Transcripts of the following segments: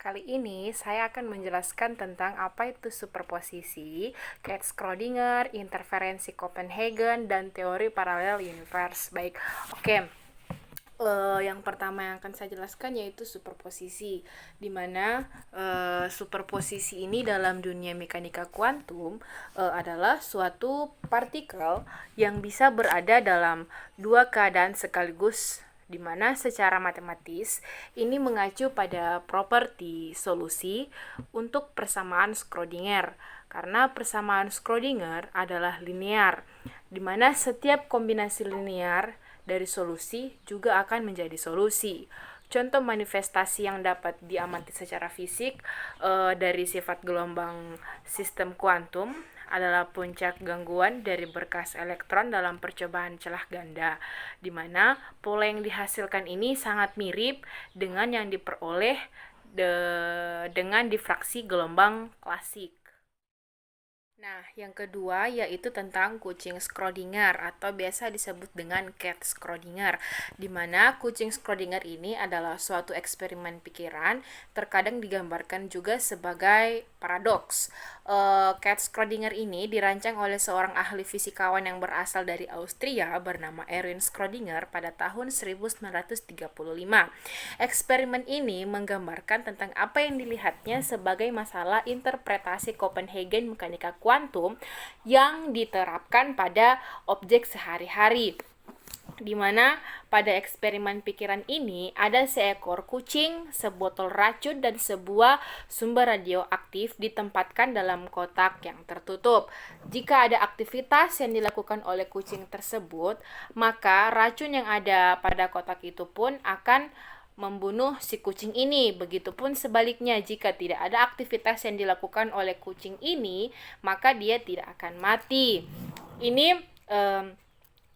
Kali ini saya akan menjelaskan tentang apa itu superposisi, Kac-Schrödinger, interferensi Copenhagen, dan teori paralel universe. Baik, oke. Yang pertama yang akan saya jelaskan yaitu superposisi, di mana superposisi ini dalam dunia mekanika kuantum adalah suatu partikel yang bisa berada dalam dua keadaan sekaligus, di mana secara matematis ini mengacu pada properti solusi untuk persamaan Schrödinger, karena persamaan Schrödinger adalah linear, di mana setiap kombinasi linear dari solusi juga akan menjadi solusi. Contoh manifestasi yang dapat diamati secara fisik dari sifat gelombang sistem kuantum adalah puncak gangguan dari berkas elektron dalam percobaan celah ganda, di mana pola yang dihasilkan ini sangat mirip dengan yang diperoleh dengan difraksi gelombang klasik. Nah, yang kedua yaitu tentang kucing Schrödinger atau biasa disebut dengan Kac-Schrödinger, di mana kucing Schrödinger ini adalah suatu eksperimen pikiran, terkadang digambarkan juga sebagai paradoks. Kac-Schrödinger ini dirancang oleh seorang ahli fisikawan yang berasal dari Austria bernama Erwin Schrödinger pada tahun 1935. Eksperimen ini menggambarkan tentang apa yang dilihatnya sebagai masalah interpretasi Copenhagen mekanika kuantum yang diterapkan pada objek sehari-hari, di mana pada eksperimen pikiran ini ada seekor kucing, sebotol racun, dan sebuah sumber radioaktif ditempatkan dalam kotak yang tertutup. Jika ada aktivitas yang dilakukan oleh kucing tersebut, maka racun yang ada pada kotak itu pun akan membunuh si kucing ini. Begitupun sebaliknya, jika tidak ada aktivitas yang dilakukan oleh kucing ini, maka dia tidak akan mati. Ini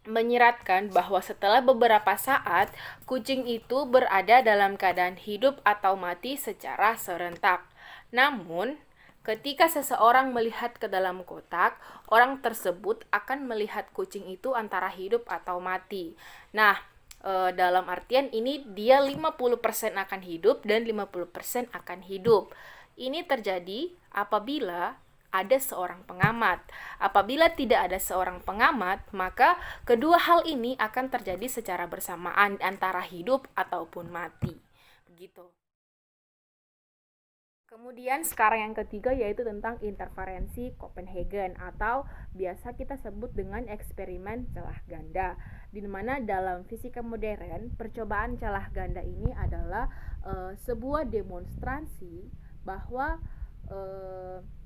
menyiratkan bahwa setelah beberapa saat, kucing itu berada dalam keadaan hidup atau mati secara serentak. Namun, ketika seseorang melihat ke dalam kotak, orang tersebut akan melihat kucing itu antara hidup atau mati. Nah, dalam artian ini dia 50% akan hidup dan 50% akan hidup. Ini terjadi apabila ada seorang pengamat. Apabila tidak ada seorang pengamat, maka kedua hal ini akan terjadi secara bersamaan antara hidup ataupun mati. Begitu. Kemudian sekarang yang ketiga yaitu tentang interferensi Copenhagen atau biasa kita sebut dengan eksperimen celah ganda, di mana dalam fisika modern percobaan celah ganda ini adalah sebuah demonstrasi bahwa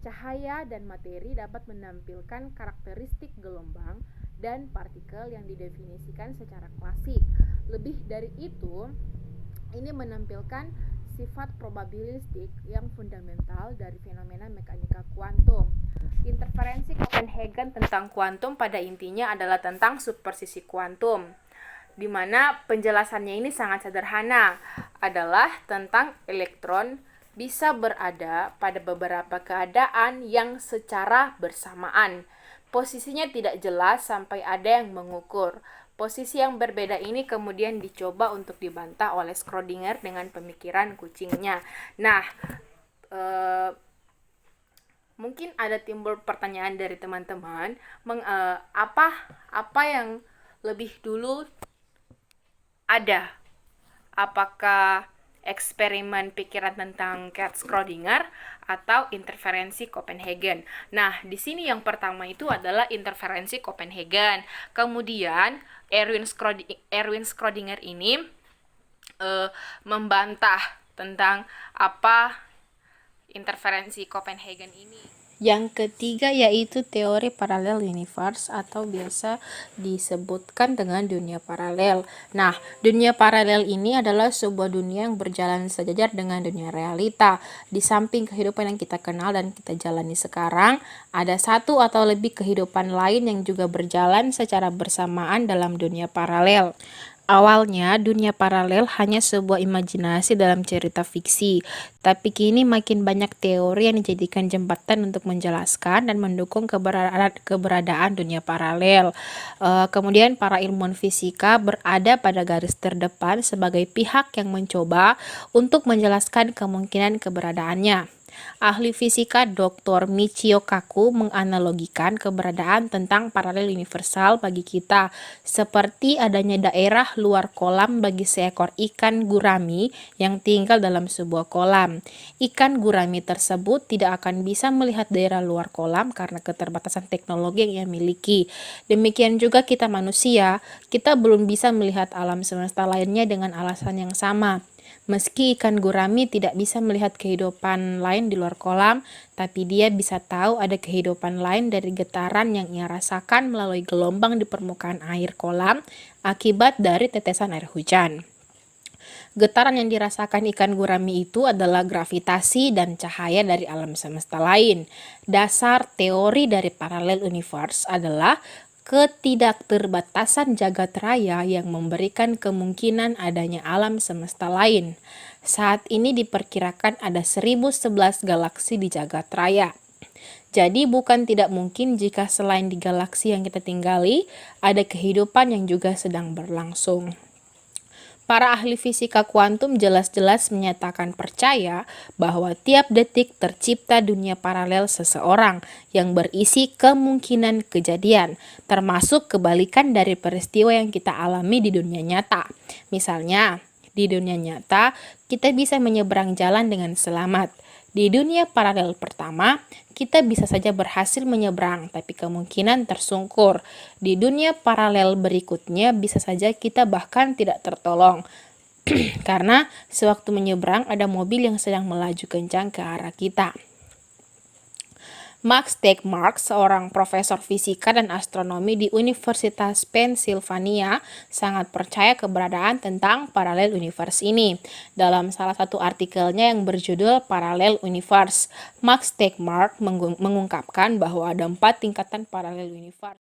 cahaya dan materi dapat menampilkan karakteristik gelombang dan partikel yang didefinisikan secara klasik. Lebih dari itu, ini menampilkan sifat probabilistik yang fundamental dari fenomena mekanika kuantum. Interferensi Copenhagen tentang kuantum pada intinya adalah tentang superposisi kuantum, di mana penjelasannya ini sangat sederhana, adalah tentang elektron bisa berada pada beberapa keadaan yang secara bersamaan. Posisinya tidak jelas sampai ada yang mengukur. Posisi yang berbeda ini kemudian dicoba untuk dibantah oleh Schrödinger dengan pemikiran kucingnya. Nah, mungkin ada timbul pertanyaan dari teman-teman, apa yang lebih dulu ada? Apakah eksperimen pikiran tentang Kac-Schrödinger atau interferensi Copenhagen? Nah, di sini yang pertama itu adalah interferensi Copenhagen. Kemudian Erwin Schrödinger ini membantah tentang apa interferensi Copenhagen ini. Yang ketiga yaitu teori paralel universe atau biasa disebutkan dengan dunia paralel. Nah, dunia paralel ini adalah sebuah dunia yang berjalan sejajar dengan dunia realita. Di samping kehidupan yang kita kenal dan kita jalani sekarang, ada satu atau lebih kehidupan lain yang juga berjalan secara bersamaan dalam dunia paralel. Awalnya, dunia paralel hanya sebuah imajinasi dalam cerita fiksi, tapi kini makin banyak teori yang dijadikan jembatan untuk menjelaskan dan mendukung keberadaan dunia paralel. Kemudian, para ilmuwan fisika berada pada garis terdepan sebagai pihak yang mencoba untuk menjelaskan kemungkinan keberadaannya. Ahli fisika Dr. Michio Kaku menganalogikan keberadaan tentang paralel universal bagi kita, seperti adanya daerah luar kolam bagi seekor ikan gurami yang tinggal dalam sebuah kolam. Ikan gurami tersebut tidak akan bisa melihat daerah luar kolam karena keterbatasan teknologi yang ia miliki. Demikian juga kita manusia, kita belum bisa melihat alam semesta lainnya dengan alasan yang sama. Meski ikan gurami tidak bisa melihat kehidupan lain di luar kolam, tapi dia bisa tahu ada kehidupan lain dari getaran yang ia rasakan melalui gelombang di permukaan air kolam akibat dari tetesan air hujan. Getaran yang dirasakan ikan gurami itu adalah gravitasi dan cahaya dari alam semesta lain. Dasar teori dari parallel universe adalah ketidakterbatasan jagat raya yang memberikan kemungkinan adanya alam semesta lain. Saat ini diperkirakan ada 1011 galaksi di jagat raya. Jadi bukan tidak mungkin jika selain di galaksi yang kita tinggali, ada kehidupan yang juga sedang berlangsung. Para ahli fisika kuantum jelas-jelas menyatakan percaya bahwa tiap detik tercipta dunia paralel seseorang yang berisi kemungkinan kejadian, termasuk kebalikan dari peristiwa yang kita alami di dunia nyata. Misalnya, di dunia nyata, kita bisa menyeberang jalan dengan selamat. Di dunia paralel pertama, kita bisa saja berhasil menyeberang, tapi kemungkinan tersungkur. Di dunia paralel berikutnya, bisa saja kita bahkan tidak tertolong. Karena sewaktu menyeberang, ada mobil yang sedang melaju kencang ke arah kita. Max Tegmark, seorang profesor fisika dan astronomi di Universitas Pennsylvania, sangat percaya keberadaan tentang parallel universe ini. Dalam salah satu artikelnya yang berjudul Parallel Universe, Max Tegmark mengungkapkan bahwa ada 4 tingkatan parallel universe.